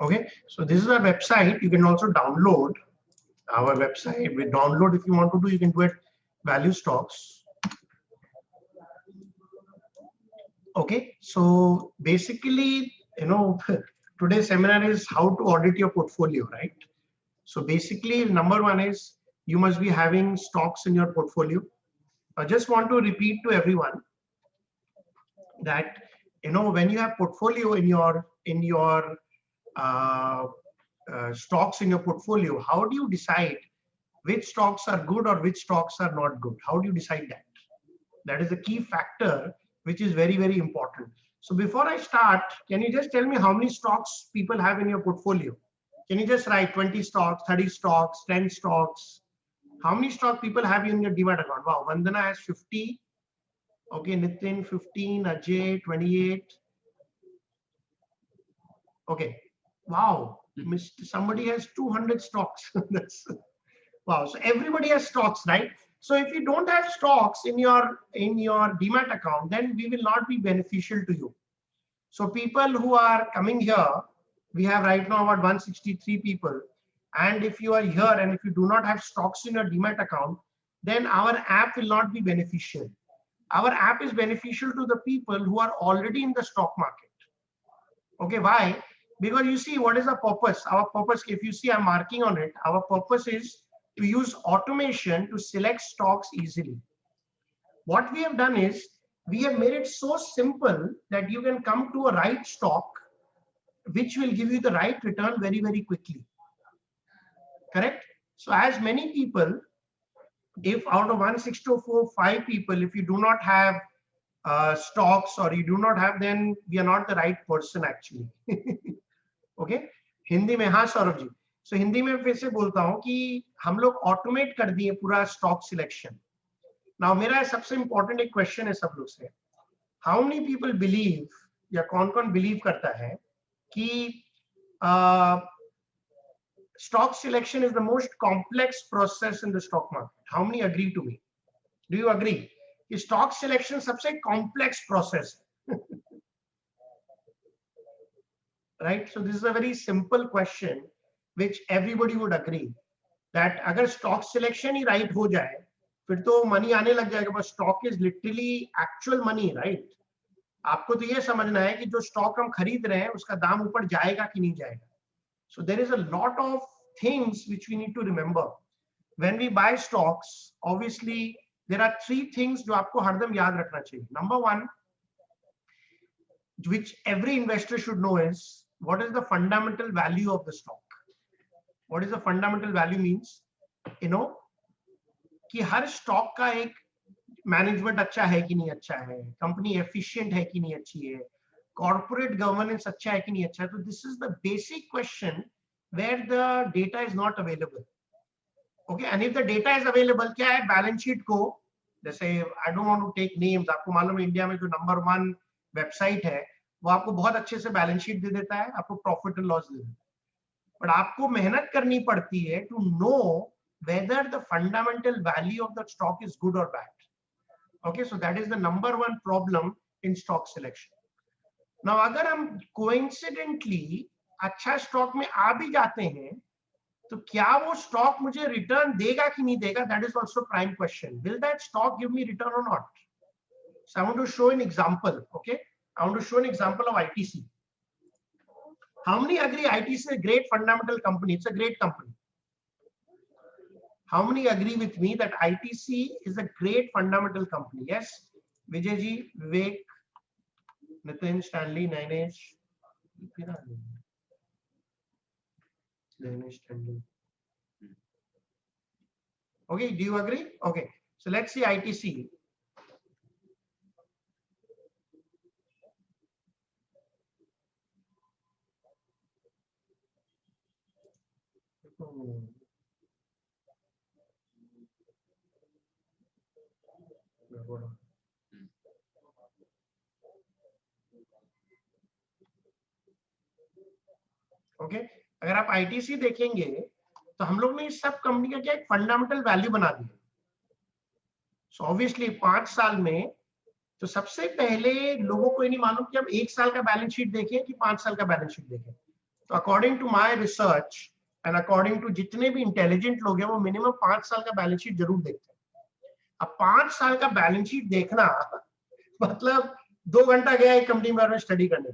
Okay, so this is our website. You can also download our website. With download, if you want to do, you can do it. Value stocks. Okay, so basically, today's seminar is how to audit your portfolio, right? So basically, number one is you must be having stocks in your portfolio. I just want to repeat to everyone that when you have portfolio in your uh, stocks in your portfolio, how do you decide which stocks are good or which stocks are not good? How do you decide that? That is a key factor which is very, very important. So before I start, can you just tell me how many stocks people have in your portfolio? Can you just write 20 stocks, 30 stocks, 10 stocks? How many stock people have in your demat account? Wow, Vandana has 50. Okay, Nitin 15, Ajay 28. Okay, wow, somebody has 200 stocks. That's wow. So everybody has stocks, right? So if you don't have stocks in your demat account, then we will not be beneficial to you. So people who are coming here, we have right now about 163 people. And if you are here and if you do not have stocks in your demat account, then our app will not be beneficial. Our app is beneficial to the people who are already in the stock market. Okay, why? Because you see, what is the purpose? Our purpose, if you see, I'm marking on it. Our purpose is to use automation to select stocks easily. What we have done is we have made it so simple that you can come to a right stock which will give you the right return very, very quickly. Correct? So as many people, if out of 164, 5 people, if you do not have stocks or you do not have, then we are not the right person actually. Okay, Hindi में, हाँ Saurabh ji. So Hindi में फिर से बोलता हूँ कि हम लोग ऑटोमेट कर दिए पूरा स्टॉक सिलेक्शन. नाउ मेरा सबसे इंपॉर्टेंट एक क्वेश्चन है सब लोग से, हाउ मेनी पीपल बिलीव, या कौन कौन बिलीव करता है कि stock selection is the most complex process in the stock market? How many agree to me? Do you agree? Stock selection सबसे complex process. Right? So this is a very simple question which everybody would agree that अगर stock selection ही right हो जाए फिर तो money आने लग जाएगा. But stock is literally actual money, right? आपको तो ये समझना है कि जो stock हम खरीद रहे हैं उसका दाम ऊपर जाएगा कि नहीं जाएगा. So there is a lot of things which we need to remember. When we buy stocks, obviously there are 3 things जो आपको हरदम याद रखना चाहिए. Number 1, which every investor should know, is what is the fundamental value of the stock. What is the fundamental value means, कि हर stock का एक management अच्छा है कि नहीं अच्छा है, कंपनी एफिशिएंट है कि नहीं अच्छी है, कॉर्पोरेट गवर्नेंस अच्छा है कि नहीं अच्छा है. तो this is the basic question where the data is not available. Okay, and if the data is available, क्या है, बैलेंस शीट को, जैसे I don't want to take names, आपको मालूम है इंडिया में जो नंबर 1 वेबसाइट है वो आपको बहुत अच्छे से बैलेंस शीट दे देता है, आपको प्रॉफिट एंड लॉस दे देता है. बट आपको मेहनत करनी पड़ती है to know whether the fundamental value of the stock is good or bad. Okay, so that is the number 1 problem in stock selection. Now अगर हम coincidentally अच्छा स्टॉक में आ भी जाते हैं तो क्या वो स्टॉक मुझे रिटर्न देगा कि नहीं देगा? That is also prime question. Will that stock give me return or not? So I want to show an example. Okay, I want to show an example of ITC. How many agree ITC is a great fundamental company? It's a great company. How many agree with me that ITC is a great fundamental company? Yes, Vijay ji, Vivek, Nitin, Stanley, Nainesh. Okay, do you agree? Okay, so let's see ITC. Okay, अगर आप ITC देखेंगे तो हम लोग ने इस सब company का क्या एक फंडामेंटल वैल्यू बना दिया. सो ऑब्वियसली 5 साल में तो सबसे पहले लोगों को ये नहीं मालूम कि हम 1 साल का बैलेंस शीट देखें कि 5 साल का बैलेंस शीट देखें. तो according to my research and according to जितने भी इंटेलिजेंट लोग हैं वो मिनिमम 5 साल का बैलेंस शीट जरूर देखते हैं। अब 5 साल का बैलेंस शीट देखना मतलब 2 घंटा गया एक कंपनी में स्टडी करने,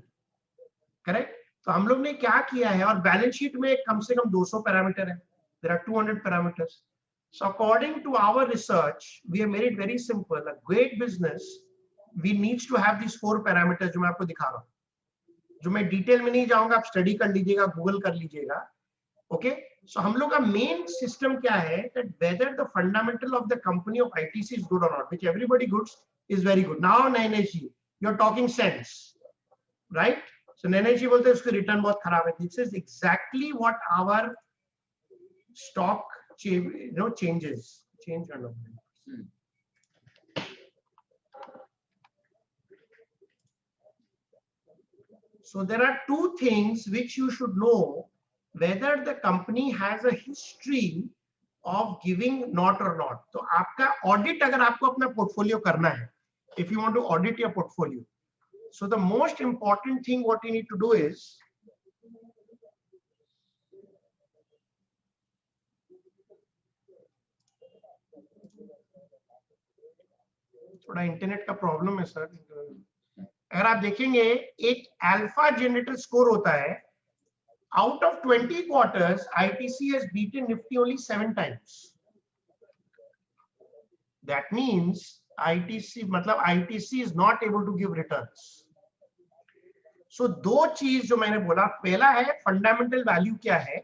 करेक्ट। तो हम लोग ने क्या किया है, और बैलेंस शीट में कम से कम 200 पैरामीटर है, there are 200 parameters. So according to our research we have made it very simple, a great business we needs to have this 4 parameters जो मैं आपको दिखा रहा हूँ, जो मैं डिटेल में नहीं जाऊंगा, आप स्टडी कर लीजिएगा, गूगल कर लीजिएगा। ओके, सो हम लोग का मेन सिस्टम क्या है, that whether the fundamental of the company of ITC is good और not, which everybody goods is very good. Now Nainesh ji, you are talking sense, right. So Nainesh ji बोलते हैं उसकी रिटर्न बहुत खराब है। This is exactly what our stock change करना। So there are two things which you should know, whether the company has a history of giving not or not. तो आपका audit अगर आपको अपना portfolio करना है, if you want to audit your portfolio, so the most important thing what you need to do is, थोड़ा internet का problem है सर। अगर आप देखेंगे एक अल्फा जनरेटर स्कोर होता है, out of 20 quarters ITC has beaten Nifty only 7 times. That means ITC मतलब ITC is not able to give returns. So दो चीज जो मैंने बोला, पहला है फंडामेंटल वैल्यू क्या है,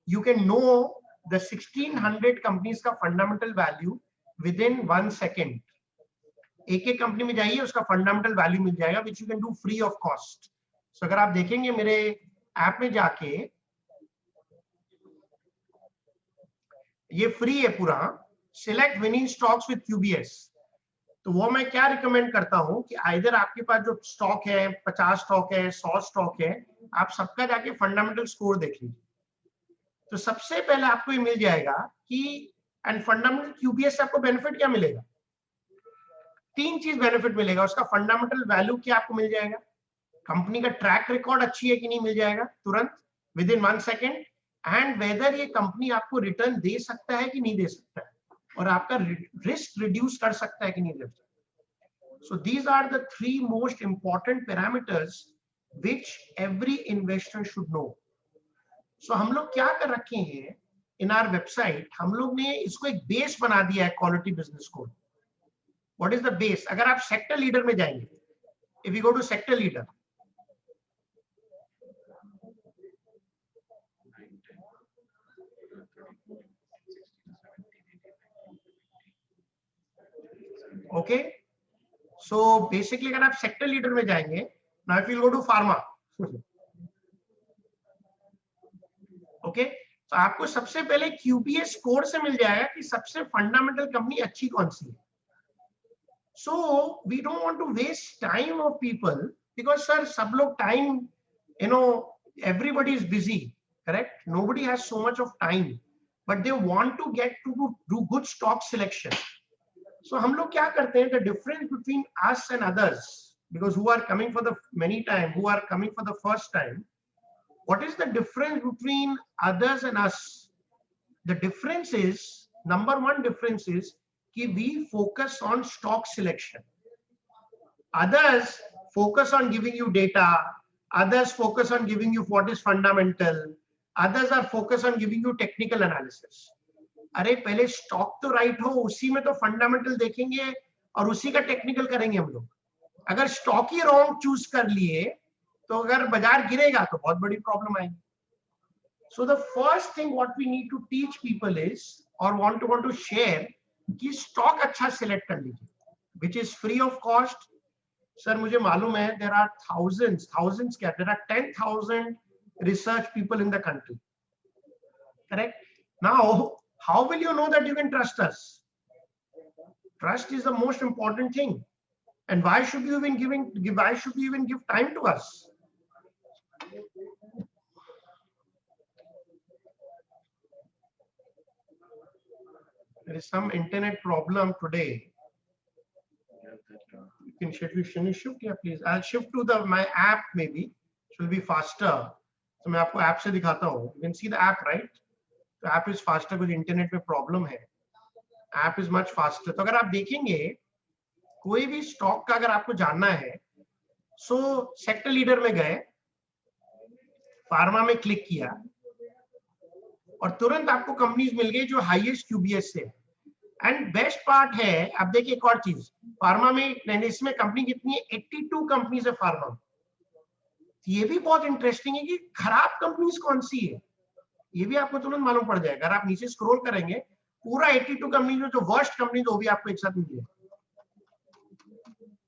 you can know the 1600 companies का फंडामेंटल वैल्यू within 1 second. एक एक कंपनी में जाइए, उसका फंडामेंटल वैल्यू मिल जाएगा, which you can do free of cost. So अगर आप देखेंगे मेरे ऐप में जाके, ये फ्री है पूरा, सिलेक्ट विनिंग स्टॉक्स विद क्यूबीएस। तो वो मैं क्या रिकमेंड करता हूं कि आइदर आपके पास जो स्टॉक है 50 स्टॉक है 100 स्टॉक है, आप सबका जाके फंडामेंटल स्कोर देख लीजिए। तो सबसे पहले आपको ये मिल जाएगा कि, एंड फंडामेंटल क्यूबीएस से आपको बेनिफिट क्या मिलेगा, 3 चीज बेनिफिट मिलेगा। उसका फंडामेंटल वैल्यू क्या आपको मिल जाएगा, कंपनी का ट्रैक रिकॉर्ड अच्छी है कि नहीं मिल जाएगा तुरंत within 1 second, and whether ये कंपनी आपको रिटर्न दे सकता है कि नहीं दे सकता है, और आपका रिस्क रिड्यूस कर सकता है कि नहीं दे सकता। So these are the 3 most important parameters which every investor should know. So हम लोग क्या कर रखे हैं इन आवर वेबसाइट, हम लोग ने इसको एक बेस बना दिया है, quality business code. What is the base? अगर आप सेक्टर लीडर में जाएंगे, if you go to sector leader, okay, so basically अगर आप सेक्टर लीडर में जाएंगे, now if you go to pharma, okay, तो आपको सबसे पहले QPS स्कोर से मिल जाएगा कि सबसे फंडामेंटल कंपनी अच्छी कौन सी है। So we don't want to waste time of people, because sir सब लोग time, you know, everybody is busy, correct, nobody has so much of time, but they want to get to do good stock selection. So हम लोग क्या करते हैं, the difference between us and others, because who are coming for the many time, who are coming for the first time, what is the difference between others and us? The difference is, number one difference is कि we focus on stock selection. Others focus on giving you data, others focus on giving you what is fundamental, others are focused on giving you technical analysis. अरे पहले stock तो right हो, उसी में तो fundamental देखेंगे और उसी का टेक्निकल करेंगे हम लोग। अगर स्टॉक ही रॉन्ग चूज कर लिए तो अगर बाजार गिरेगा तो बहुत बड़ी प्रॉब्लम आएगी। So the first thing what we need to teach people is, or want to share, कि स्टॉक अच्छा सिलेक्ट कर लीजिए, which is free of cost. Sir मुझे मालूम है there are thousands क्या, there are 10,000 research people in the country, correct? Now how will you know that you can trust us? Trust is the most important thing, and why should you even give time to us? There is some internet problem today. Should we shift here, please? I'll shift to my app, maybe it will be faster. तो मैं आपको app से दिखाता हूँ, you can see the app right. तो app is faster, कुछ internet में problem है, ऐप इज मच फास्टर। तो अगर आप देखेंगे कोई भी स्टॉक का अगर आपको जानना है, सो सेक्टर लीडर में गए, फार्मा में क्लिक किया और तुरंत आपको कंपनीज मिल गई जो हाईएस्ट क्यूबीएस से। एंड बेस्ट पार्ट है, अब देखिए एक और चीज, फार्मा में इसमें कंपनी कितनी है, 82 कंपनीज है फार्मा में। ये भी बहुत इंटरेस्टिंग है कि खराब कंपनीज कौन सी है, ये भी आपको तुरंत मालूम पड़ जाएगा। अगर आप नीचे स्क्रॉल करेंगे, पूरा 82 कंपनी में जो वर्स्ट कंपनी वो भी आपको एक साथ मिलेगा।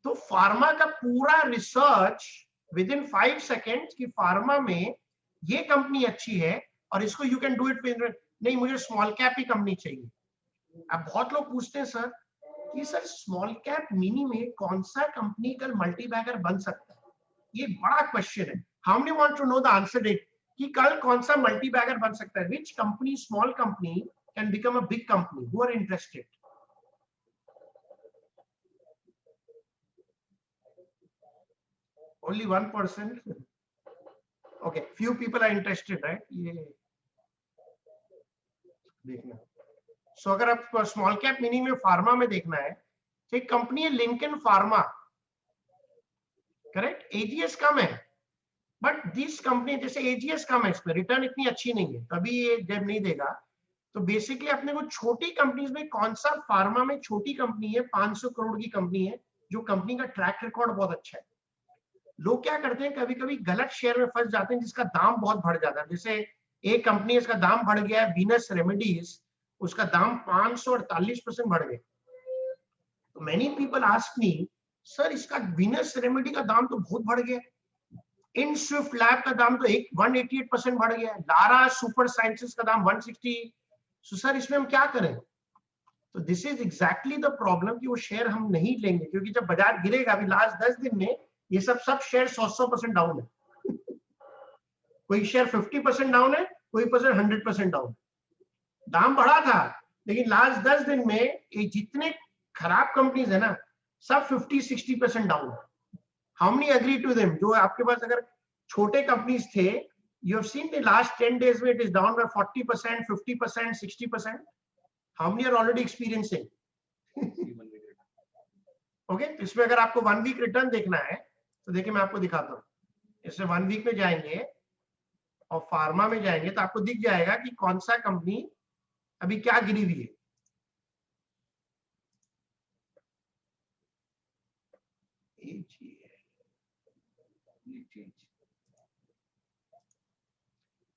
तो फार्मा का पूरा रिसर्च विद इन 5 सेकेंड्स कि फार्मा में ये कंपनी अच्छी है और इसको you can do it with, नहीं मुझे स्मॉल कैप ही कंपनी चाहिए। अब बहुत लोग पूछते हैं सर कि सर स्मॉल कैप मिनी में कौन सा कंपनी कल मल्टी बैगर बन सकता है, ये बड़ा क्वेश्चन है। How many want to know the answer it, कि कल कौन सा मल्टी बैगर बन सकता है, which company, small company can become a big company, who are interested? Only 1%. Okay, few people are interested, right? ये देखना। सो अगर आपको स्मॉल कैप मिनी में फार्मा में देखना है, तो एक कंपनी है लिंकन फार्मा, करेक्ट, एजीएस कम है, बट दिस कंपनी जैसे एजीएस कम है, इसमें रिटर्न इतनी अच्छी नहीं है, तभी ये जब नहीं देगा। तो बेसिकली अपने को छोटी कंपनीज में कौन सा फार्मा में छोटी कंपनी है, 500 करोड़ की कंपनी है, जो कंपनी का ट्रैक रिकॉर्ड बहुत अच्छा है। लोग क्या करते हैं, कभी कभी गलत शेयर में फंस जाते हैं जिसका दाम बहुत बढ़ जाता है। जैसे एक कंपनी, इसका दाम बढ़ गया है वीनस रेमेडीज, उसका दाम 548% बढ़ गया। तो many people ask me, sir इसका वीनस रेमेडी का दाम तो बहुत बढ़ गया, इन स्विफ्ट लैब का दाम तो 188% बढ़ गया, लारा सुपर साइंसेस का दाम 160। सो सर इसमें हम क्या करें? तो this is exactly the problem कि वो शेयर हम नहीं लेंगे, क्योंकि जब बाजार गिरेगा, अभी लास्ट 10 दिन में ये सब शेयर 100% डाउन है। कोई शेयर 50% डाउन है, कोई 100% डाउन। दाम बढ़ा था, लेकिन लास्ट 10 दिन में ये जितने खराब कंपनीज है ना, सब 50-60% डाउन है। How many agree to them? जो आपके पास अगर छोटे कंपनीज थे, you have seen the last 10 days में it is down by 40%, 50%, 60%। How many are already experiencing? Okay, इसमें अगर आपको 1 वीक रिटर्न देखना है, तो देखिए मैं आपको दिखाता हूँ। इसमें 1 वीक में जाएंगे और फार्मा में जाएंगे, तो आपको दिख जाएगा कि कौन सा कंपनी अभी क्या गिरी हुई है।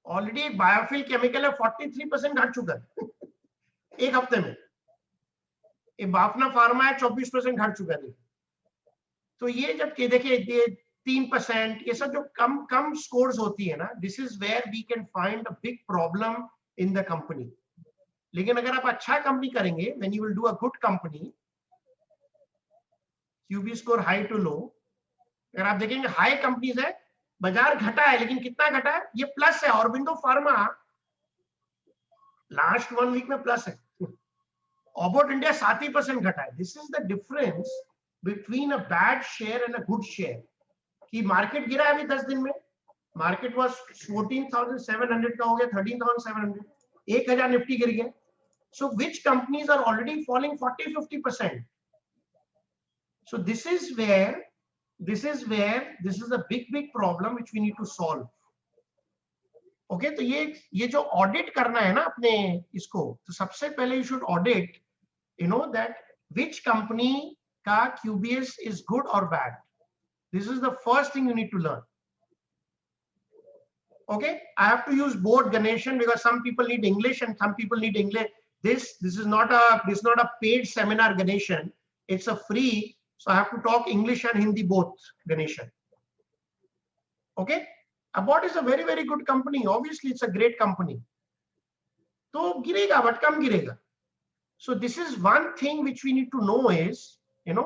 ऑलरेडी एक बायोफिल केमिकल है, 43% घट चुका है एक हफ्ते में। एक बाफना फार्मा है, 24% घट चुका है। तो ये जब देखिए ये 3%, ये सब जो कम कम स्कोर्स होती है ना, this is where we can find a big problem in the company. लेकिन अगर आप अच्छा कंपनी करेंगे, when you will do a good company, QB score high to low, अगर आप देखेंगे हाई कंपनीज है, बाजार घटा है, लेकिन कितना घटा है, ये प्लस है। ऑरबिंदो फार्मा लास्ट 1 वीक में प्लस है, ऑबोट इंडिया 7% घटा है। This is the difference between a bad share and a good share. कि मार्केट गिरा है अभी 10 दिन में, मार्केट वाज 14,700 का हो गया 13,700, 1000 निफ्टी गिर गया। So which companies are already falling 40-50%? So this is where this is a big problem which we need to solve. Okay, तो ये जो ऑडिट करना है ना अपने इसको, तो सबसे पहले you should audit, you know, that which company का QBS is good or bad. This is the first thing you need to learn. Okay, I have to use both Ganeshan because some people need English and some people need English. This is not a paid seminar, Ganeshan. It's a free. So I have to talk English and Hindi both, Ganeshan. Okay, Abbott is a very good company. Obviously, it's a great company. तो गिरेगा, but कम गिरेगा. So this is one thing which we need to know is, you know,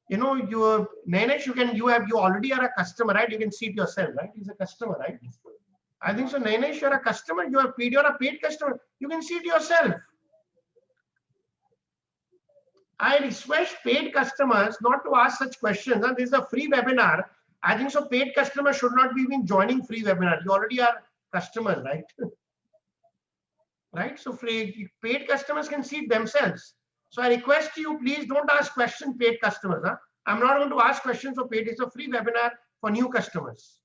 your Nanesh, you already are a customer, right? You can see it yourself, right? He's a customer, right? I think so. Nanesh, you're a customer. You're a paid customer. You can see it yourself. I request paid customers not to ask such questions. And this is a free webinar. I think so. Paid customers should not be even joining free webinar. You already are customers, right? Right. So paid customers can see it themselves. So I request you, please don't ask questions, paid customers. Huh? I'm not going to ask questions for paid. It's a free webinar for new customers.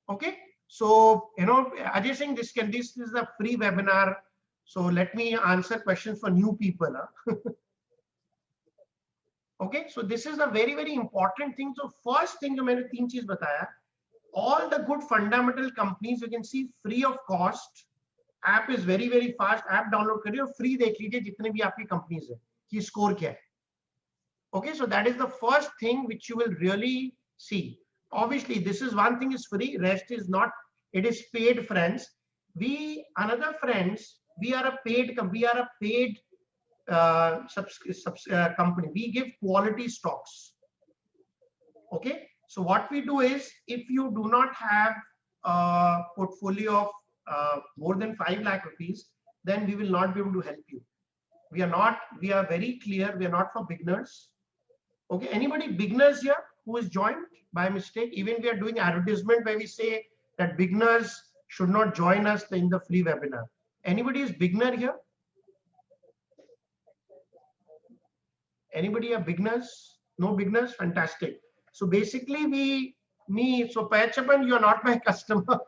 Okay. So, you know, Ajay Singh, this is a free webinar. So let me answer questions for new people. Huh? Okay. So this is a very, very important thing. So first thing जो मैंने तीन चीज बताया, all the good fundamental companies you can see free of cost. App is very, very fast. App download करिए और free देख लीजिए जितने भी आपकी companies है कि score क्या है. Okay. So that is the first thing which you will really see. Obviously, this is one thing is free, rest is not. It is paid, friends. Another friends, we are a paid company. We give quality stocks. Okay. So what we do is, if you do not have a portfolio of more than 5 lakh rupees, then we will not be able to help you. We are very clear. We are not for beginners. Okay. Anybody beginners here who is joined by mistake? Even we are doing advertisement where we say that beginners should not join us in the free webinar. Anybody is beginner here? Anybody are beginners? No beginners? Fantastic. So basically so Pachapan, you are not my customer.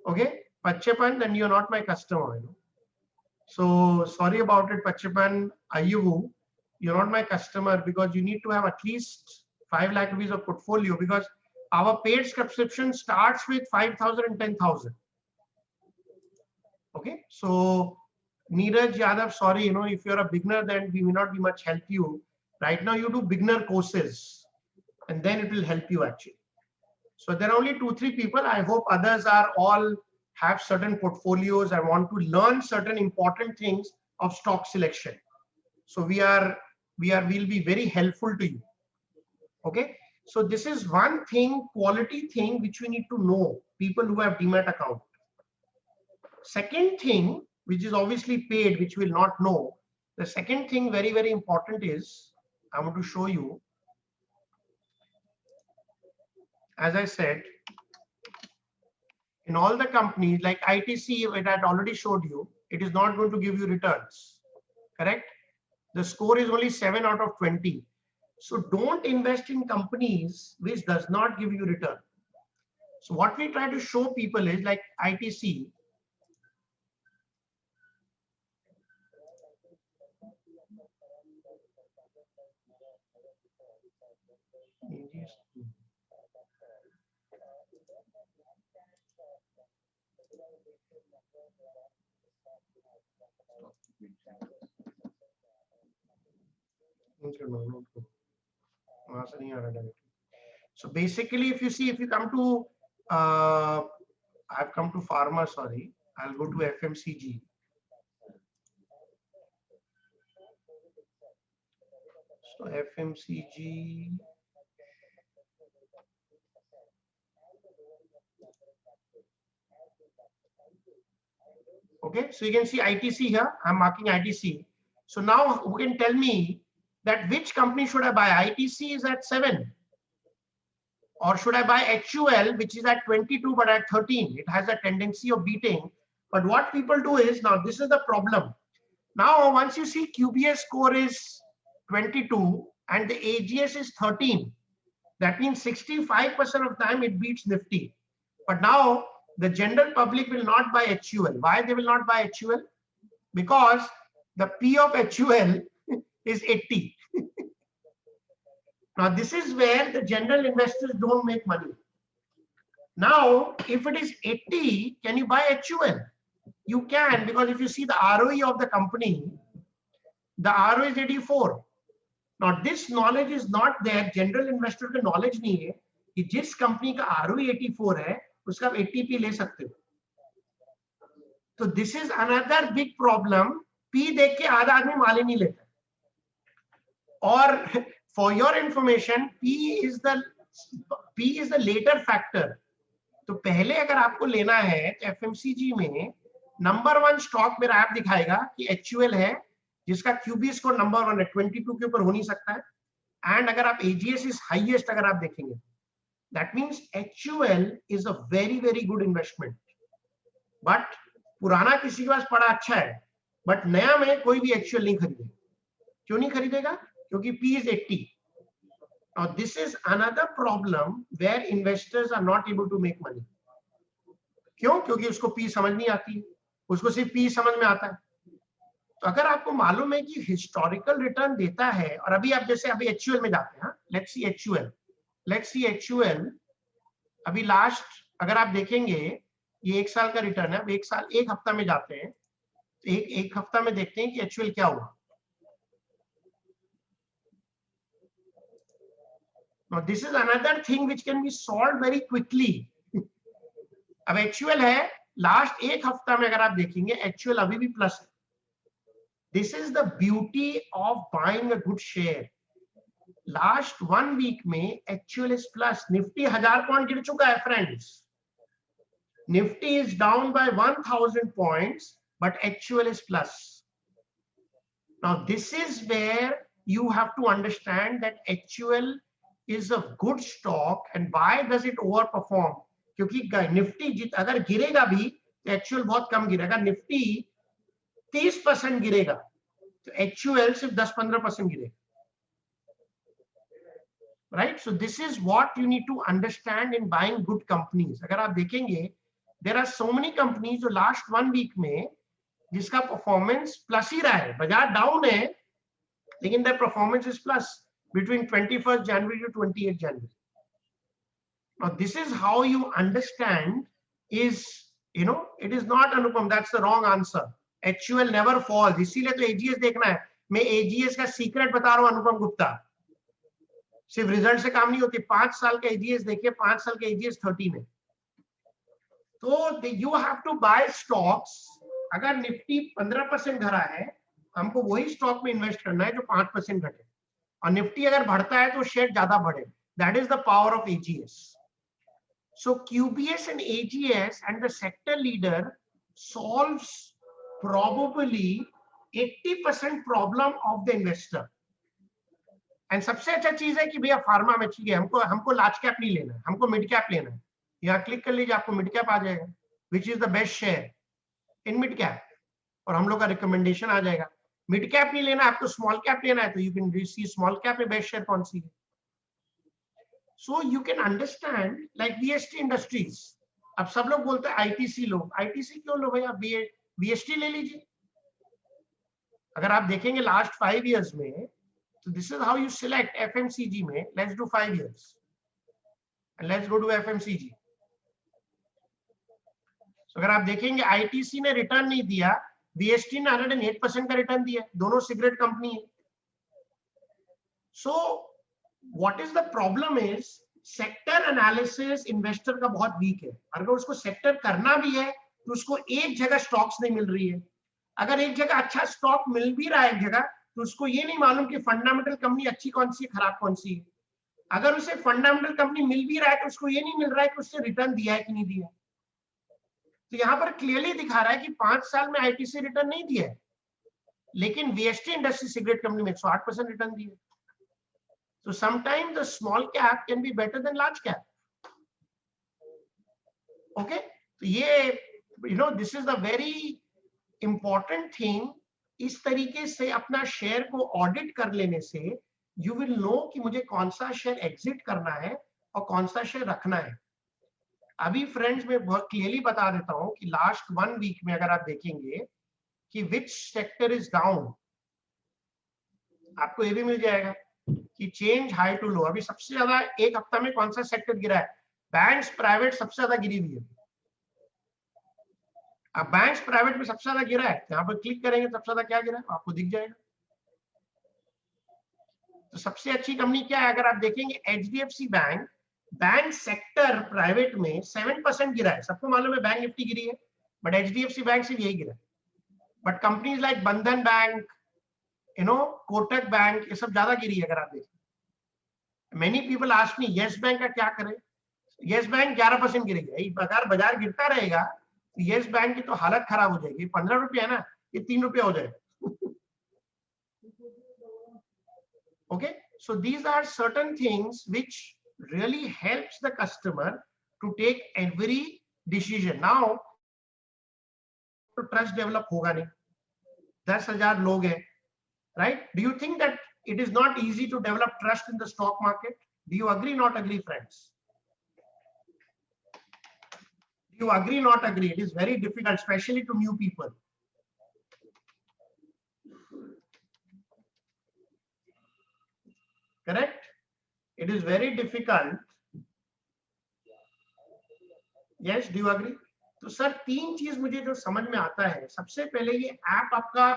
Okay. Pachapan, then you are not my customer. You know? So sorry about it, Pachapan, Ayuvu. You're not my customer because you need to have at least 5 lakh rupees of portfolio, because our paid subscription starts with 5,000 and 10,000. Okay. So Neeraj Yadav, sorry, you know, if you're a beginner, then we may not be much help you. Right now you do beginner courses and then it will help you actually. So there are only 2-3 people. I hope others are all have certain portfolios. I want to learn certain important things of stock selection. So we'll be very helpful to you. Okay. So this is one thing, quality thing, which we need to know, people who have Demat account. Second thing, which is obviously paid, which will not know. The second thing, very, very important is, I want to show you. As I said, in all the companies like ITC, it had already showed you, it is not going to give you returns. Correct? The score is only 7 out of 20. So don't invest in companies which does not give you return. So what we try to show people is like ITC. So basically, if you come to, I've come to pharma, sorry, I'll go to FMCG. So FMCG. Okay, so you can see ITC here. I'm marking ITC. So now who can tell me that which company should I buy? ITC is at 7. Or should I buy HUL, which is at 22 but at 13? It has a tendency of beating. But what people do is, now this is the problem. Now once you see QBS score is 22 and the AGS is 13, that means 65% of time it beats Nifty. But now the general public will not buy HUL. Why they will not buy HUL? Because the P of HUL is 80. Now this is where the general investors don't make money. Now, if it is 80, can you buy HUL? You can, because if you see the ROE of the company, the ROE is 84. Now this knowledge is not there. General investor का knowledge नहीं है कि जिस company का ROE 84 है, उसका आप 80p ले सकते हो. So this is another big problem. P देख के आधा आदमी माल ही नहीं लेता. और for your information, P is the later factor. तो पहले अगर आपको लेना है तो FMCG में नंबर 1 स्टॉक मेरा ऐप दिखाएगा कि HUL है, जिसका QB स्कोर नंबर 1 है, 22 के ऊपर हो नहीं सकता है. एंड अगर आप AGS इज हाईएस्ट अगर आप देखेंगे, That means HUL is a very very good investment. But पुराना किसी के पास पड़ा अच्छा है, बट नया में कोई भी HUL नहीं खरीदेगा. क्यों नहीं खरीदेगा? क्योंकि P is 80. Now this is another problem where investors are not able to make money. क्यों? क्योंकि उसको P समझ नहीं आती, उसको सिर्फ P समझ में आता है. तो अगर आपको मालूम है कि हिस्टोरिकल रिटर्न देता है, और अभी आप जैसे अभी HUL में जाते हैं, लेट्स सी HUL अभी लास्ट अगर आप देखेंगे ये 1 साल का रिटर्न है. अब 1 साल 1 हफ्ता में जाते हैं, तो एक हफ्ता में देखते हैं कि HUL क्या हुआ. Now this is another thing which can be solved very quickly. अब HUL है, लास्ट 1 हफ्ता में अगर आप देखेंगे HUL अभी भी प्लस है. This is the beauty of buying a good share. Last 1 week में HUL is plus. Nifty 1000 point गिर चुका है friends. Nifty is down by 1000 points, but HUL is plus. Now this is where you have to understand that HUL is a good stock, and why does it overperform? क्योंकि Nifty अगर गिरेगा भी तो HUL बहुत कम गिरेगा. Nifty 30% गिरेगा तो HUL सिर्फ 10-15% गिरेगा. Right? So this is what you need to understand in buying good companies. अगर आप देखेंगे there are so many companies जो लास्ट 1 वीक में जिसका परफॉर्मेंस प्लस ही रहा है. बाजार डाउन है लेकिन that performance is plus between 21st January to 28th January. Now this is how you understand is, you know, it is not Anupam, that's the wrong answer. HUL never falls. इसीलिए तो AGS देखना है. मैं AGS का secret बता रहा हूं अनुपम गुप्ता. सिर्फ रिजल्ट से काम नहीं होती. 5 साल का AGS देखिए, 5 साल का AGS 13 है. तो you have to buy stocks. अगर निफ्टी 15% घटा है, हमको वही स्टॉक में इन्वेस्ट करना है जो 5% घटे. और निफ्टी अगर बढ़ता है तो शेयर ज्यादा बढ़े. That is the power of AGS. So QBS and AGS and the sector leader solves probably 80% problem of the investor. And सबसे अच्छा चीज है कि भैया फार्मा में चाहिए, हमको लार्ज कैप नहीं लेना है, हमको मिड कैप लेना है. यहाँ क्लिक कर लीजिए, आपको मिड कैप आ जाएगा, which is the best share in mid cap, और हम लोग का रिकमेंडेशन आ जाएगा. मिड कैप नहीं लेना, आपको स्मॉल कैप लेना है, तो you can C small cap में बेस्ट शेयर कौन सी है. So you can understand like VST industries. अब सब लोग बोलते हैं ITC लो. ITC क्यों लो भैया, VST ले लीजिए. अगर आप देखेंगे लास्ट 5 years में, तो this is how you select. FMCG में let's do 5 years and let's go to FMCG. so अगर आप देखेंगे ITC ने रिटर्न नहीं दिया, VST ने 108% का रिटर्न दिया. दोनों सिगरेट कंपनी है. So what is the problem is sector analysis investor का बहुत वीक है. अगर उसको सेक्टर करना भी है तो उसको एक जगह स्टॉक्स नहीं मिल रही है. अगर एक जगह अच्छा स्टॉक मिल भी रहा है एक जगह, तो उसको ये नहीं मालूम कि फंडामेंटल कंपनी अच्छी कौन सी है, खराब कौन सी है. अगर उसे फंडामेंटल कंपनी मिल भी रहा है तो उसको ये नहीं मिल रहा है कि उससे रिटर्न दिया है कि नहीं दिया. तो यहाँ पर क्लियरली दिखा रहा है कि 5 साल में ITC रिटर्न नहीं दिया है, लेकिन VST इंडस्ट्री सिगरेट कंपनी में 108% रिटर्न दिया. So sometimes the small cap can be better than large cap. Okay, तो ये this is the very important thing. इस तरीके से अपना शेयर को ऑडिट कर लेने से you will know कि मुझे कौन सा शेयर एग्जिट करना है और कौन सा शेयर रखना है. अभी फ्रेंड्स मैं बहुत क्लियरली बता देता हूं कि लास्ट 1 वीक में अगर आप देखेंगे कि विच सेक्टर इज डाउन, आपको ये भी मिल जाएगा कि चेंज हाई टू लो. अभी सबसे ज्यादा 1 हफ्ता में कौन सा सेक्टर गिरा है? बैंक्स प्राइवेट सबसे ज्यादा गिरी हुई है. अब बैंक्स प्राइवेट में सबसे ज्यादा गिरा है, यहाँ पर क्लिक करेंगे सबसे ज्यादा क्या गिरा है आपको दिख जाएगा. तो सबसे अच्छी कंपनी क्या है? अगर आप देखेंगे HDFC bank, bank sector private में 7% गिरा है. सबको मालूम है बैंक निफ्टी गिरी है, बट HDFC बैंक से यही गिरा. बट कंपनीज लाइक बंधन बैंक, कोटक बैंक, ये सब ज्यादा गिरी है. अगर आप देखें, many people ask me yes bank का क्या करें. यस बैंक 11% गिरेगा. अगर बाजार गिरता रहेगा तो यस बैंक की तो हालत खराब हो जाएगी. 15 रुपया है ना, ये 3 रुपया हो जाएगा. Okay, so these are certain things which really helps the customer to take every decision. Now, तो trust develop होगा नहीं, 10,000 लोग हैं, right? Do you think that it is not easy to develop trust in the stock market? Do you agree, not agree, friends? Do you agree, not agree? It is very difficult, especially to new people. Correct? It is very difficult. Yes, do you agree? तो sir तीन चीज मुझे जो समझ में आता है, सबसे पहले ये ऐप आपका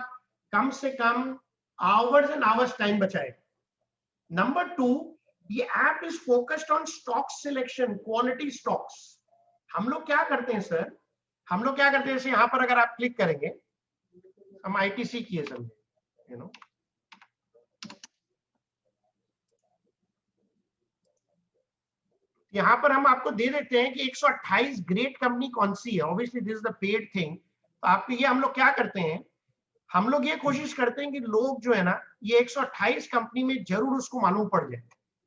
कम से कम आवर्स एंड आवर्स टाइम बचाएगा. नंबर टू, ये app is focused on stock selection, quality stocks. हम लोग क्या करते हैं सर, हम लोग क्या करते हैं, जैसे यहाँ पर अगर आप क्लिक करेंगे, हम आईटीसी किए समझे, यू नो, यहाँ पर हम आपको दे देते हैं कि 128 ग्रेट कंपनी कौन सी है. Obviously this is the paid thing. तो आप ये हम लोग क्या करते हैं, हम लोग ये कोशिश करते हैं कि लोग जो है ना, ये 128 कंपनी में जरूर उसको मालूम पड़ जाए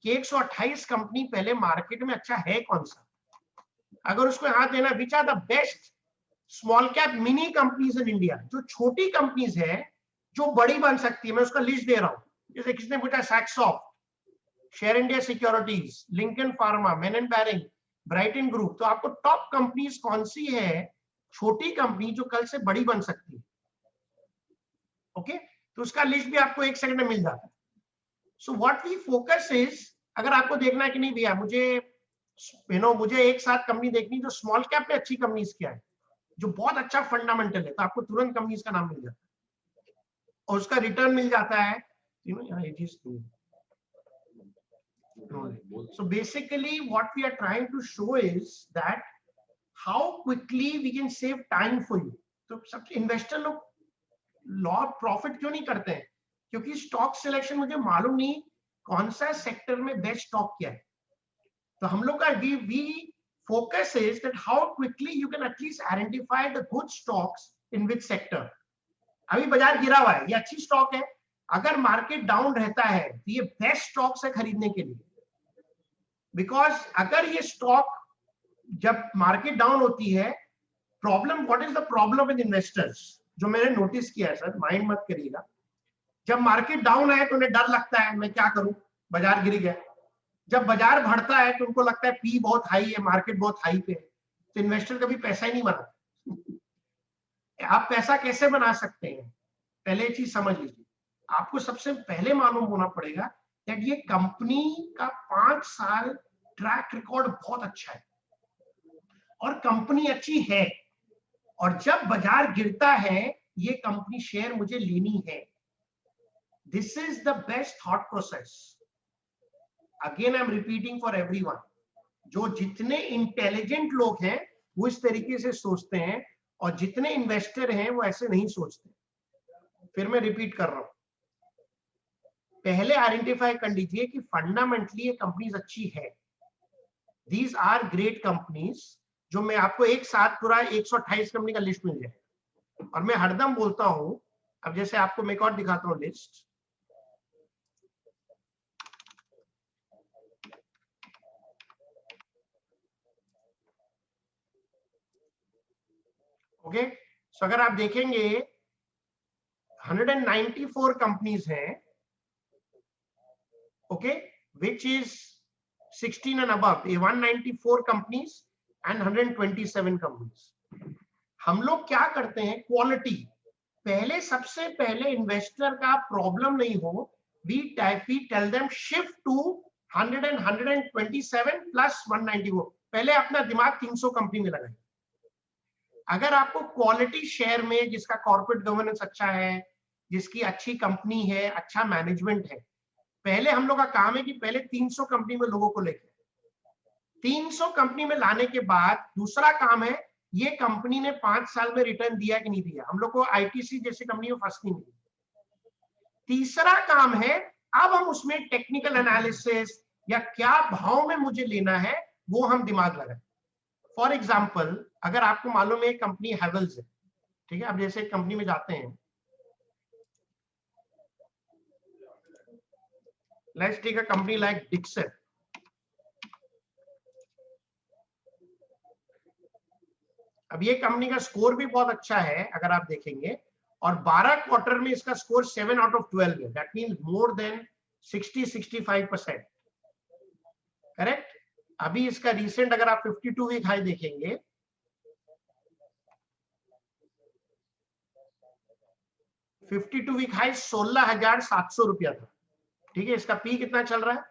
कि 128 कंपनी पहले मार्केट में अच्छा है कौन सा. अगर उसको यहाँ देना, which are the best small cap mini companies in India, जो छोटी कंपनीज है जो बड़ी बन सकती है, मैं उसका लिस्ट दे रहा हूँ. जैसे किसने पूछा, Saksoft, share India securities, Lincoln pharma, main and bearing, Brighton group. तो आपको टॉप कंपनीज कौन सी है, छोटी कंपनी जो कल से बड़ी बन सकती है. ओके, तो उसका लिस्ट भी आपको 1 सेकंड में मिल जाता है. So what we focus is, अगर आपको देखना है कि नहीं भैया मुझे मुझे एक साथ कंपनी देखनी, जो स्मॉल कैप में अच्छी कंपनीज क्या है, जो बहुत अच्छा फंडामेंटल है, तो आपको तुरंत कंपनीज का नाम मिल जाता है और उसका रिटर्न मिल जाता है. So basically what we are trying to show is that how quickly we can save time for you. तो सब इन्वेस्टर लोग लॉ प्रॉफिट क्यों नहीं करते हैं, क्योंकि स्टॉक सिलेक्शन मुझे मालूम नहीं कौन सा सेक्टर में बेस्ट स्टॉक क्या है. तो हम लोग का we focus is that how quickly you can at least identify the good stocks in which sector. अभी बाजार गिरा हुआ है, ये अच्छी स्टॉक है. अगर मार्केट डाउन रहता है तो ये बेस्ट स्टॉक्स है खरीदने के लिए. बिकॉज अगर ये स्टॉक जब मार्केट डाउन होती है, problem, what is the problem with investors, जो मैंने नोटिस किया है सर, माइंड मत करिएगा, जब मार्केट डाउन है तो उन्हें डर लगता है, मैं क्या करूं, बाजार गिर गया. जब बाजार बढ़ता है तो उनको लगता है पी बहुत हाई है, मार्केट बहुत हाई पे है, तो इन्वेस्टर कभी पैसा ही नहीं बना. आप पैसा कैसे बना सकते हैं, पहले चीज समझ लीजिए. आपको सबसे पहले मालूम होना पड़ेगा कि ये कंपनी का 5 साल ट्रैक रिकॉर्ड बहुत अच्छा है और कंपनी अच्छी है, और जब बाजार गिरता है ये कंपनी शेयर मुझे लेनी है. This is the best thought process. Again I am repeating for everyone, जो जितने इंटेलिजेंट लोग हैं वो इस तरीके से सोचते हैं, और जितने इन्वेस्टर हैं वो ऐसे नहीं सोचते. फिर मैं रिपीट कर रहा हूं, पहले आइडेंटिफाई कर लीजिए कि फंडामेंटली ये कंपनीज अच्छी है. दीज आर ग्रेट कंपनीज, जो मैं आपको एक साथ पूरा 128 कंपनी का लिस्ट मिल जाए. और मैं हरदम बोलता हूं, अब जैसे आपको मैं एक और दिखाता हूं लिस्ट. ओके, सो अगर आप देखेंगे 194 कंपनीज हैं, okay, which is 16 and above. 194 companies and 127 companies. हम लोग क्या करते हैं, क्वालिटी पहले, सबसे पहले इन्वेस्टर का प्रॉब्लम नहीं हो, we tell them shift to 100 and 127 plus 194. पहले अपना दिमाग 300 कंपनी में लगाए. अगर आपको क्वालिटी शेयर में, जिसका कॉर्पोरेट गवर्नेंस अच्छा है, जिसकी अच्छी कंपनी है, अच्छा मैनेजमेंट है, पहले हम लोग का काम है कि पहले 300 कंपनी में लोगों को लेके 300 कंपनी में लाने के बाद दूसरा काम है ये कंपनी ने 5 साल में रिटर्न दिया कि नहीं दिया. हम लोग को आईटीसी जैसी कंपनी में फर्स्ट नहीं मिली. तीसरा काम है अब हम उसमें टेक्निकल एनालिसिस या क्या भाव में मुझे लेना है वो हम दिमाग लगाए. फॉर एग्जाम्पल, अगर आपको मालूम है कंपनी हैवेल्स है, ठीक है, अब जैसे कंपनी में जाते हैं, let's take a company like Dixon. अब ये कंपनी का स्कोर भी बहुत अच्छा है अगर आप देखेंगे, और 12 क्वार्टर में इसका स्कोर 7 आउट ऑफ 12 है, that means more than 60-65%, correct. अभी इसका रिसेंट अगर आप 52 वीक हाई देखेंगे, 52 वीक हाई 16,700 रुपया था, ठीक है। इसका पी कितना चल रहा है,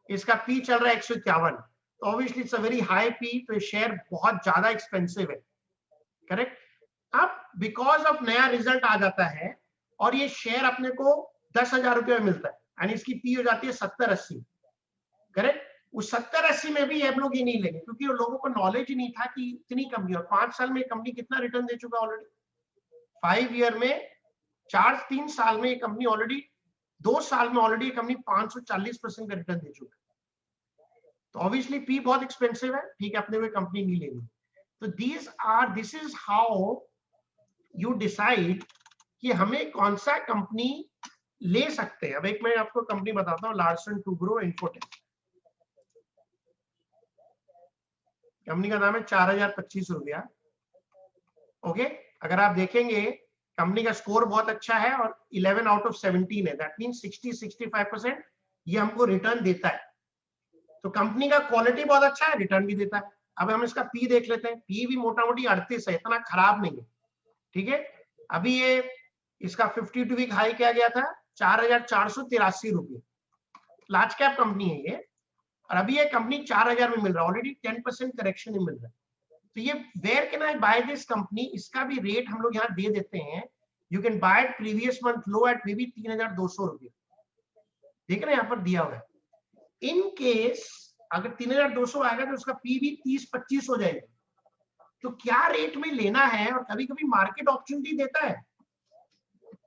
इसका पी चल रहा है 151, तो obviously it's a very high P, तो ये शेयर बहुत ज्यादा एक्सपेंसिव है, करेक्ट। अब बिकॉज ऑफ नया रिजल्ट आ जाता है और ये शेयर अपने को 10,000 रुपये में मिलता है, एंड इसकी पी हो जाती है 70-80, करेक्ट। उस 70-80 में भी हम लोग ये नहीं लेंगे, क्योंकि लोगों को नॉलेज ही नहीं था कि इतनी कंपनी, और 5 साल में कंपनी कितना रिटर्न दे चुका ऑलरेडी, 5 ईयर में, 3 साल में ये कंपनी ऑलरेडी, 2 साल में ऑलरेडी कंपनी 540% का रिटर्न दे चुका है। तो ऑब्वियसली पी बहुत एक्सपेंसिव है, ठीक है, अपने को कंपनी नहीं लेनी। तो this is how you decide कि हमें कौन सा कंपनी ले सकते हैं। अब एक मैं आपको कंपनी बताता हूँ, लार्सन टुब्रो इन्फोटेक, कंपनी का नाम है 4,025 रुपया, ओके। अगर आप देखेंगे कंपनी का स्कोर बहुत अच्छा है और 11 आउट ऑफ 17 है, दैट मींस 60-65% ये हमको रिटर्न देता है। तो कंपनी का क्वालिटी बहुत अच्छा है, रिटर्न भी देता है। अब हम इसका पी देख लेते हैं, पी भी मोटा मोटी 38 है, इतना खराब नहीं है, ठीक है। अभी ये इसका 52 वीक हाई क्या गया था, 4,483 रुपये, लार्ज कैप कंपनी है ये, और अभी ये कंपनी 4,000 में मिल रहा है, ऑलरेडी 10% करेक्शन ही मिल रहा है। तो ये where can I buy this company, इसका भी रेट हम लोग यहाँ दे देते हैं। You can buy it previous month low at maybe 3,200 रुपये, देख रहे हैं यहाँ पर दिया हुआ है। इन केस अगर 3,200 आएगा तो उसका पी भी 30-25 हो जाएगा। तो क्या रेट में लेना है, और कभी कभी मार्केट अपॉर्चुनिटी देता है।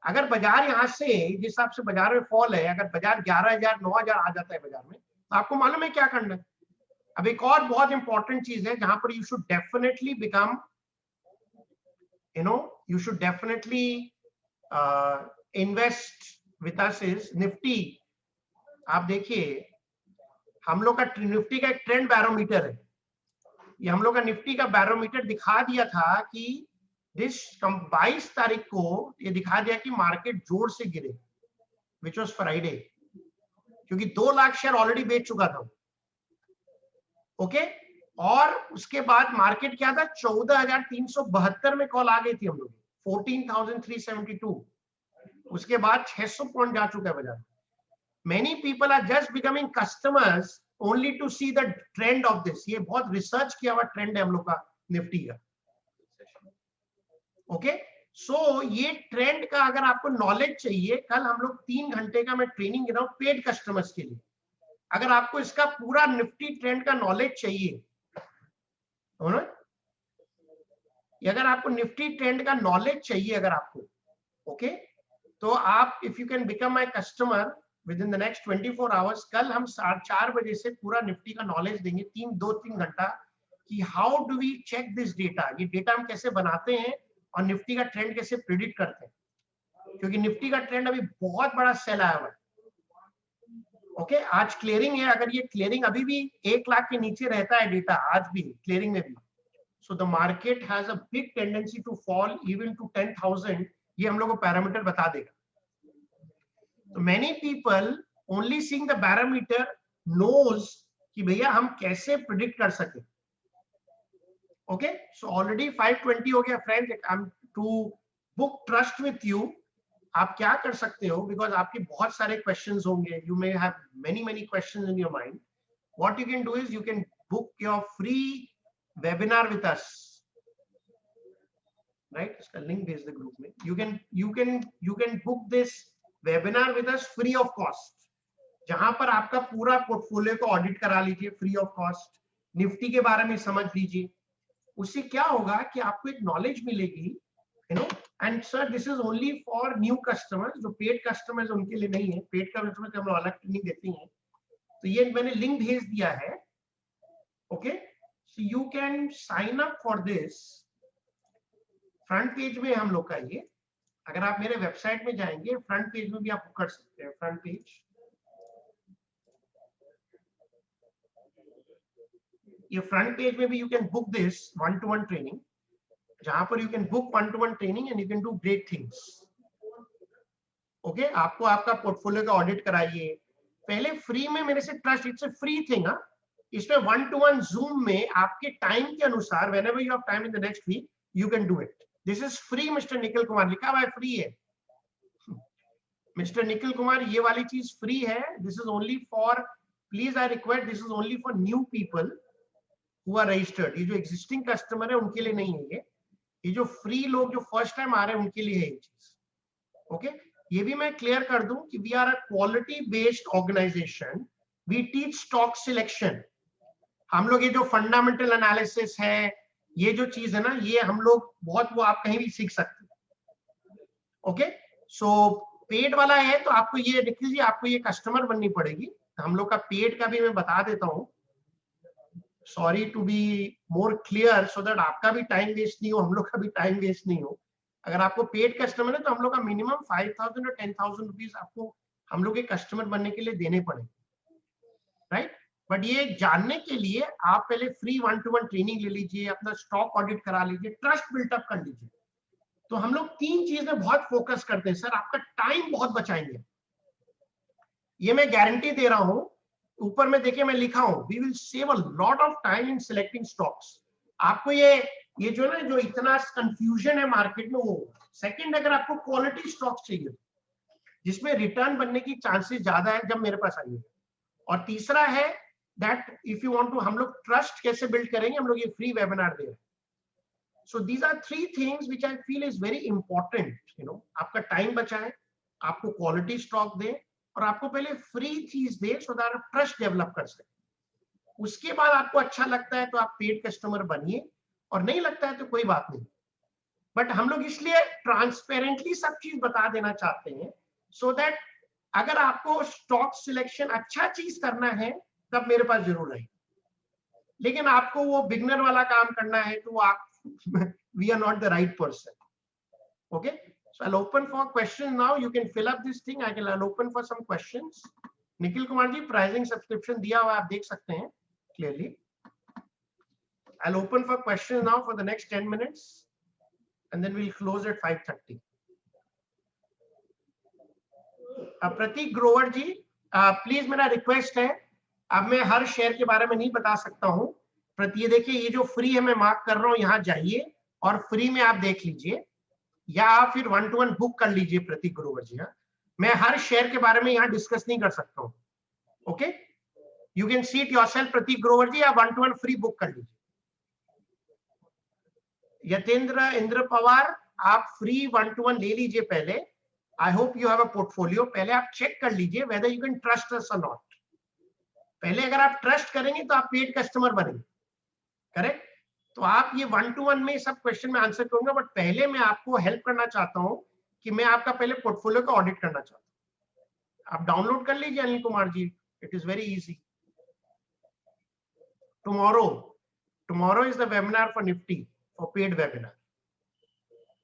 अगर बाजार यहाँ से जिस हिसाब से बाजार में फॉल है, अगर बाजार 11,000 9,000 आ जाता है बाजार में, तो आपको मालूम है क्या करना है। अब एक और बहुत इंपॉर्टेंट चीज है जहां पर you should definitely become, you should definitely invest with us is Nifty. आप देखिए हम लोग का निफ्टी का एक ट्रेंड बैरोमीटर है, ये हम लोग का निफ्टी का बैरोमीटर दिखा दिया था कि 22 तारीख को ये दिखा दिया कि मार्केट जोर से गिरे, विच वॉज फ्राइडे, क्योंकि 2 लाख शेयर ऑलरेडी बेच चुका था, ओके। और उसके बाद मार्केट क्या था, 14,372 में कॉल आ गई थी हम लोग, 14,372, उसके बाद 600 पॉइंट जा चुका है बाजार। Many people are just becoming customers only to see the trend of this, ये बहुत रिसर्च किया हुआ ट्रेंड है हम लोग का निफ्टी का, ओके। सो ये ट्रेंड का अगर आपको नॉलेज चाहिए, कल हम लोग 3 घंटे का मैं ट्रेनिंग दे रहा हूं पेड कस्टमर्स के लिए। अगर आपको इसका पूरा निफ्टी ट्रेंड का नॉलेज चाहिए, अगर आपको निफ्टी ट्रेंड का नॉलेज चाहिए अगर आपको, ओके, तो आप if you can become my customer with in the next 24 hours, कल हम 4:30 बजे से पूरा निफ्टी का नॉलेज देंगे, 2-3 घंटा, कि how do we check this data, ये डेटा हम कैसे बनाते हैं और निफ्टी का ट्रेंड कैसे प्रिडिक्ट करते हैं, क्योंकि निफ्टी का ट्रेंड अभी बहुत बड़ा सेल आया हुआ है, ओके। आज क्लियरिंग है, अगर ये क्लियरिंग अभी भी 1 लाख के नीचे रहता है डेटा, आज भी क्लियरिंग में भी, so the market has a big tendency to fall even to 10,000, ये हम लोग को पैरामीटर बता देगा। तो many people only seeing the parameter knows कि भैया हम कैसे प्रिडिक्ट कर सके, ओके। सो ऑलरेडी 5:20 हो गया friends. I'm to book trust with you, आप क्या कर सकते हो, बिकॉज आपके बहुत सारे क्वेश्चंस होंगे, you may have many questions in your mind. What you can do is you can book your free webinar with us, right? इसका लिंक भेज दे ग्रुप में। you can book this webinar with us free of cost, जहां पर आपका पूरा portfolio को audit करा लीजिए फ्री ऑफ कॉस्ट, निफ्टी के बारे में समझ लीजिए। उससे क्या होगा कि आपको एक नॉलेज मिलेगी, and sir this is only for new customers, जो पेड कस्टमर्स उनके लिए नहीं है, पेड कस्टमर्स हम लोग अलग ट्रेनिंग देते हैं। तो ये मैंने लिंक भेज दिया है, okay. So you can sign up for this, front page में हम लोग का ये, अगर आप मेरे वेबसाइट में जाएंगे फ्रंट पेज में भी आप कर सकते हैं, फ्रंट पेज, ये फ्रंट पेज में भी you can book this 1-to-1 training. जहां पर you can book 1-to-1 training and you can do great things. Okay, आपको आपका पोर्टफोलियो का ऑडिट कराइए पहले फ्री में मेरे से trust, it's a free thing. इसमें 1-to-1 जूम में आपके टाइम के अनुसार whenever you have time in the next week you can do it. This is free mister Nikhil Kumar, लिखा हुआ है फ्री है मिस्टर निखिल कुमार, ये वाली चीज फ्री है। This is only for, please I request, this is only for new people who are registered. ये जो एग्जिस्टिंग कस्टमर है उनके लिए नहीं है ये जो फ्री लोग जो फर्स्ट टाइम आ रहे हैं उनके लिए है ये चीज। ओके, ये भी मैं क्लियर कर दूं कि we are a quality based organisation, we teach stock selection. हम लोग ये जो फंडामेंटल एनालिसिस है, ये जो चीज है ना, ये हम लोग बहुत, वो आप कहीं भी सीख सकते हैं। ओके, सो पेड वाला है तो आपको ये निखिल जी, आपको ये कस्टमर बननी पड़ेगी। हम लोग का पेड का भी मैं बता देता हूँ, sorry to be more clear, so that आपका भी टाइम वेस्ट नहीं हो, हम लोग का भी टाइम वेस्ट नहीं हो। अगर आपको पेड कस्टमर है तो हम लोग का मिनिमम 5,000 और 10,000 रुपीज आपको हम लोग के कस्टमर बनने के लिए देने पड़ेंगे, राइट। बट ये जानने के लिए आप पहले फ्री 1-to-1 ट्रेनिंग ले लीजिए, अपना स्टॉक ऑडिट करा लीजिए, ट्रस्ट बिल्टअप कर लीजिए। तो हम लोग 3 चीजें बहुत फोकस करते हैं सर, आपका टाइम बहुत बचाएंगे, ये मैं गारंटी दे रहा हूं। ऊपर में देखिए मैं लिखा हूं, we will save a lot of time in selecting stocks. आपको ये जो ना, जो इतना कंफ्यूजन है मार्केट में वो। सेकंड, अगर आपको क्वालिटी स्टॉक्स चाहिए जिसमें रिटर्न बनने की चांसेस ज्यादा है, जब मेरे पास आइए। और तीसरा है that if you want to, हम लोग ट्रस्ट कैसे बिल्ड करेंगे, हम लोग ये फ्री वेबिनार दे रहे हैं। So these are 3 things which I feel is very important, you know. आपका टाइम बचाए, आपको क्वालिटी स्टॉक दे, और आपको पहले फ्री चीज दे सो दैट आप ट्रस्ट डेवलप कर सके। उसके बाद आपको अच्छा लगता है तो आप पेड कस्टमर बनिए, और नहीं लगता है तो कोई बात नहीं। बट हम लोग इसलिए ट्रांसपेरेंटली सब चीज बता देना चाहते हैं, सो दैट अगर आपको स्टॉक सिलेक्शन अच्छा चीज करना है तब मेरे पास जरूर रहे, लेकिन आपको वो बिगनर वाला काम करना है तो आप we are not the right person. Okay, so I'll open for questions now. You can fill up this thing. I'll open for some questions. Nikhil Kumar ji, pricing subscription दिया हुआ आप देख सकते हैं clearly. I'll open for questions now for the next 10 minutes and then we'll close at 5:30. Prateek Grover ji, please मेरा request है, अब मैं हर शेयर के बारे में नहीं बता सकता हूँ। ये देखिए, ये जो फ्री है मैं मार्क कर रहा हूँ, यहाँ जाइए और फ्री में आप देख लीजिए, या आप फिर 1-to-1 बुक कर लीजिए प्रतीक ग्रोवर जी। हाँ, मैं हर शेयर के बारे में यहाँ डिस्कस नहीं कर सकता हूँ। Okay, you can see it yourself Prateek Grover ji, आप 1-to-1 फ्री बुक कर लीजिए। यतेंद्र इंद्र पवार, आप फ्री 1-to-1 ले लीजिए पहले। I hope you have a portfolio, पहले आप चेक कर लीजिए whether you can trust us और नॉट। पहले अगर आप ट्रस्ट करेंगे तो आप पेड कस्टमर बनेंगे, करेक्ट। तो आप ये 1-to-1 में सब क्वेश्चन में आंसर करूंगा, बट पहले मैं आपको हेल्प करना चाहता हूं कि मैं आपका पहले पोर्टफोलियो का ऑडिट करना चाहता हूं। आप डाउनलोड कर लीजिए Anil Kumar ji, it is very easy. Tomorrow is the webinar for Nifty, for paid webinar.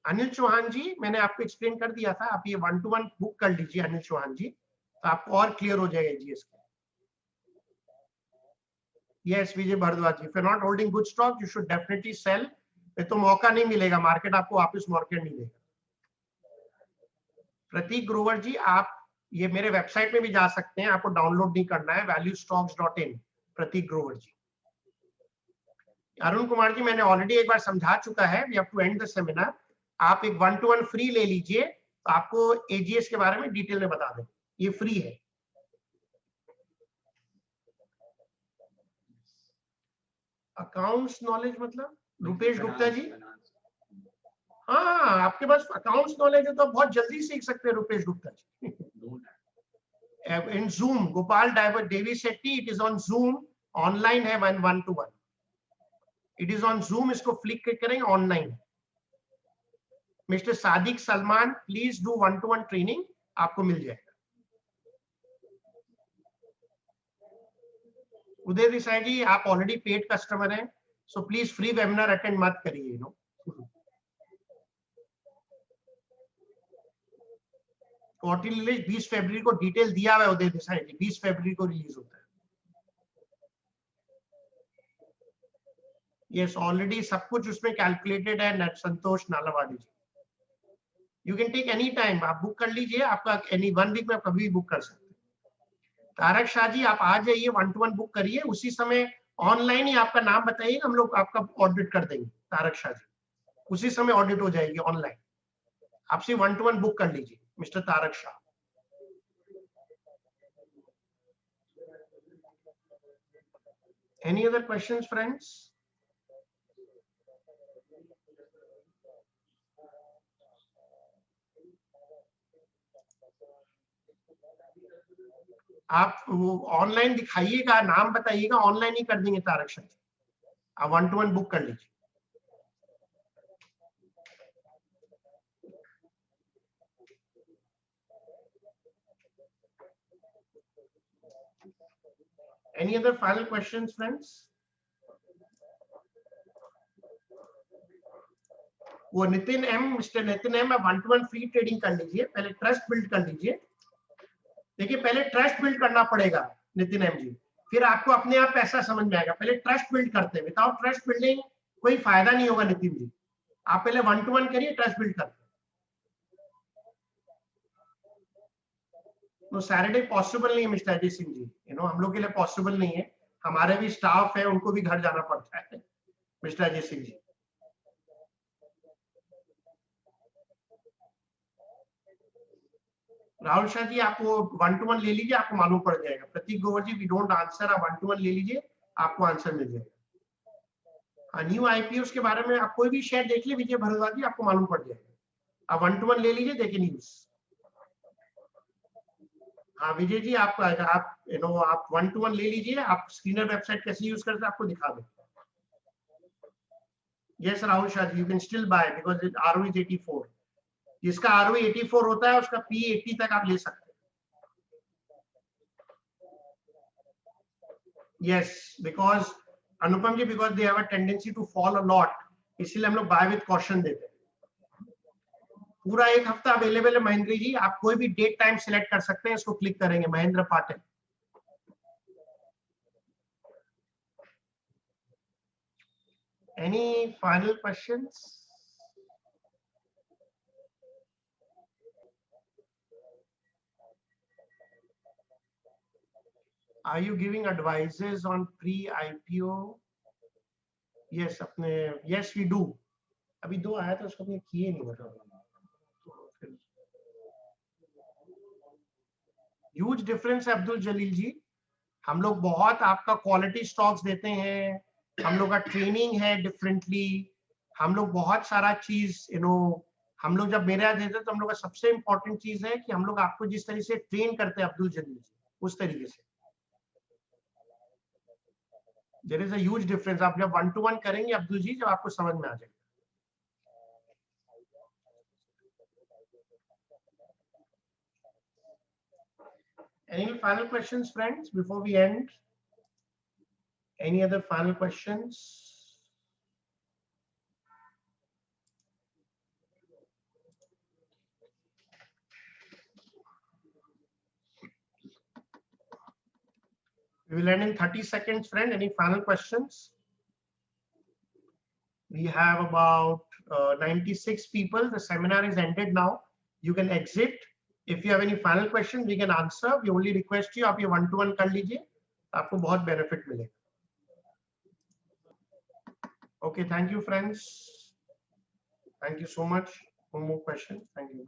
Anil Chauhan ji, मैंने आपको एक्सप्लेन कर दिया था, आप ये 1-to-1 बुक कर लीजिए अनिल चौहान जी, तो आपको और क्लियर हो जाएगा जीएस का। Yes, Vijay Bhardwaj ji, if you're not holding good stock, you should definitely sell. तो मौका नहीं मिलेगा, मार्केट आपको वापस मौका नहीं देगा। प्रतीक ग्रोवर जी, आप ये मेरे वेबसाइट में भी जा सकते हैं, आपको डाउनलोड नहीं करना है, valuestocks.in, प्रतीक ग्रोवर जी। अरुण कुमार जी, मैंने ऑलरेडी एक बार समझा चुका है, we have to end the seminar. आप एक 1-to-1 फ्री ले लीजिए, तो आपको एजीएस के बारे में डिटेल में बता दें, ये फ्री है। अकाउंट्स नॉलेज मतलब रुपेश गुप्ता जी, हाँ, आपके पास अकाउंट्स नॉलेज है तो आप बहुत जल्दी सीख सकते हैं Rupesh Gupta ji. In Zoom, Gopal Devi Shetty, it is on Zoom, online है 1-to-1, it is on Zoom, इसको फ्लिक करेंगे, online. Mister Sadiq Salman, please do 1-to-1 training, आपको मिल जाएगा। उदय देसाई जी, आप ऑलरेडी पेड कस्टमर हैं, so please free webinar attend मत करिए, नो। क्वार्टरली रिलीज 20 फरवरी को डिटेल दिया हुआ है उदय देसाई जी, 20 फरवरी को रिलीज होता है। यस ऑलरेडी सब कुछ उसमें कैलकुलेटेड है। Santosh Nalawadi ji, you can take any time, आप बुक कर लीजिए, आपका एनी 1 वीक में आप कभी भी बुक कर सकते हैं। तारक शाह जी आप आ जाइए, 1-to-1 बुक करिए, उसी समय ऑनलाइन ही आपका नाम बताइए, हम लोग आपका ऑडिट कर देंगे। तारक शाह जी उसी समय ऑडिट हो जाएगी ऑनलाइन, आपसे 1-to-1 बुक कर लीजिए mister Tarak Shah. Any other questions, friends? आप वो ऑनलाइन दिखाइएगा, नाम बताइएगा, ऑनलाइन ही कर देंगे तारक शाह जी, आप 1-to-1 बुक कर लीजिए। Any other final questions, friends? वो Nitin M, mister Nitin M, आप 1-to-1 फ्री ट्रेडिंग कर लीजिए, पहले ट्रस्ट बिल्ड कर लीजिए। देखिए पहले ट्रस्ट बिल्ड करना पड़ेगा नितिन एम जी, फिर आपको अपने आप पैसा समझ में आएगा। पहले ट्रस्ट बिल्ड करते हैं, विदाउट ट्रस्ट बिल्डिंग कोई फायदा नहीं होगा नितिन जी। आप पहले 1-to-1 करिए, ट्रस्ट बिल्ड करते हैं। तो सैटरडे पॉसिबल नहीं है मिस्टर अजय सिंह जी, हम लोग के लिए पॉसिबल नहीं है, हमारे भी स्टाफ है, उनको भी घर जाना पड़ता है मिस्टर अजय सिंह जी। राहुल शाह जी आप वो 1-to-1 ले लीजिए, आपको मालूम पड़ जाएगा। प्रतीक ग्रोवर जी वी डोंट आंसर, आप 1-to-1 ले लीजिए, आपको आंसर मिल जाएगा। न्यू आईपीओ के बारे में आप कोई भी शेयर देख लीजिए विजय भारद्वाज जी, आपको मालूम पड़ जाएगा। आप 1-to-1 ले लीजिए, देखिए न्यूज। हाँ विजय जी आप 1-to-1 ले लीजिए, आप स्क्रीनर वेबसाइट कैसे यूज करते हैं आपको दिखा दें। Yes Rahul Shah ji, you can still buy because ROE is 84, जिसका ROE 84 होता है उसका P 80 तक आप ले सकते हैं। Yes because Anupam ji, because they have a tendency to fall a lot, इसीलिए हम लोग बाय विद कॉशन देते हैं। पूरा एक हफ्ता अवेलेबल है महेंद्र जी, आप कोई भी डेट टाइम सिलेक्ट कर सकते हैं, इसको क्लिक करेंगे Mahendra Patil. Any final questions? Are you giving advices on pre-IPO? Yes, अपने yes we do. अभी 2 आया था उसको अपने किए नहीं, मतलब ह्यूज डिफरेंस है अब्दुल जलील जी। हम लोग बहुत आपका क्वालिटी स्टॉक्स देते हैं, हम लोग का ट्रेनिंग है डिफरेंटली, हम लोग बहुत सारा चीज हम लोग जब मेरे यहाँ देते हैं तो हम लोग का सबसे इंपॉर्टेंट चीज है कि हम लोग आपको जिस तरीके से ट्रेन करते हैं अब्दुल जलील जी, उस तरीके से। There is a huge difference, आप जब 1-to-1 करेंगे अब्दुल जी, जब आपको समझ में आ जाएगा। Any final questions, friends, before we end? Any other final questions? We will end in 30 seconds, friend. Any final questions? We have about 96 people. The seminar is ended now. You can exit. If you have any final questions, we can answer. We only request you, आप ये 1-to-1 कर लीजिए, आपको बहुत benefit मिलेगा। Okay, thank you, friends. Thank you so much. No more questions. Thank you.